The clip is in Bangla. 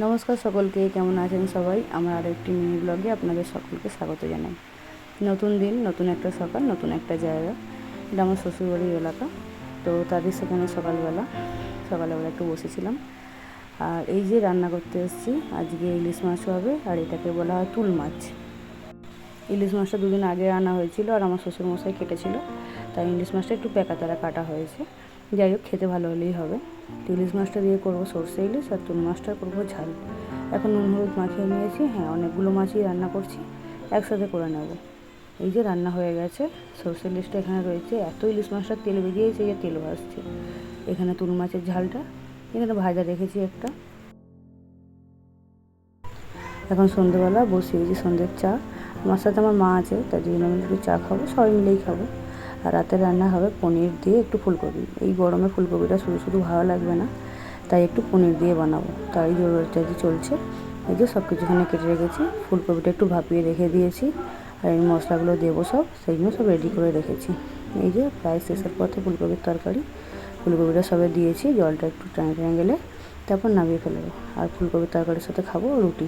নমস্কার সকলকে, কেমন আছেন সবাই? আমার আরও একটি মিনি ব্লগে আপনাদের সকলকে স্বাগত জানাই। নতুন দিন, নতুন একটা সকাল, নতুন একটা জায়গা। এটা আমার শ্বশুরবাড়ির এলাকা। তো তাদের সেখানে সকালবেলা একটু বসেছিলাম। আর এই যে রান্না করতে এসেছি, আজকে ইলিশ মাছ হবে, আর এটাকে বলা হয় তুল মাছ। ইলিশ মাছটা দুদিন আগে আনা হয়েছিল আর আমার শ্বশুরমশাই কেটেছিল, তাই ইলিশ মাছটা একটু প্যাকাতারা কাটা হয়েছে। যাই হোক, খেতে ভালো হলেই হবে। তো ইলিশ মাছটা দিয়ে করবো সর্ষে ইলিশ, আর তুল মাছটা করবো ঝাল। এখন নুন হলুদ মাখিয়ে নিয়েছি। হ্যাঁ, অনেকগুলো মাছই রান্না করছি, একসাথে করে নেব। এই যে রান্না হয়ে গেছে, সর্ষে ইলিশটা এখানে রয়েছে। এত ইলিশ মাছটা তেল বেরিয়েছে যে তেল ভাসছে। এখানে তুল মাছের ঝালটা, এখানে ভাজা রেখেছি একটা। এখন সন্ধ্যেবেলা বসিয়েছি সন্ধ্যের চা। আমার সাথে আমার মা আছে, তার জন্য আমি একটু চা খাবো, সবাই মিলেই খাবো। আর রাতে রান্না হবে পনির দিয়ে একটু ফুলকপি। এই গরমে ফুলকপিটা শুধু শুধু ভালো লাগবে না, তাই একটু পনির দিয়ে বানাবো, তাই জোরজারি চলছে। এই যে সব কিছুখানে কেটে রেখেছি, ফুলকপিটা একটু ভাপিয়ে রেখে দিয়েছি, আর এই মশলাগুলো দেবো সব, সেই জন্য সব রেডি করে রেখেছি। এই যে প্রায় শেষের পথে ফুলকপির তরকারি। ফুলকপিটা সবে দিয়েছি, জলটা একটু টেনে টেনে গেলে তারপর নামিয়ে ফেলবো। আর ফুলকপির তরকারির সাথে খাবো রুটি।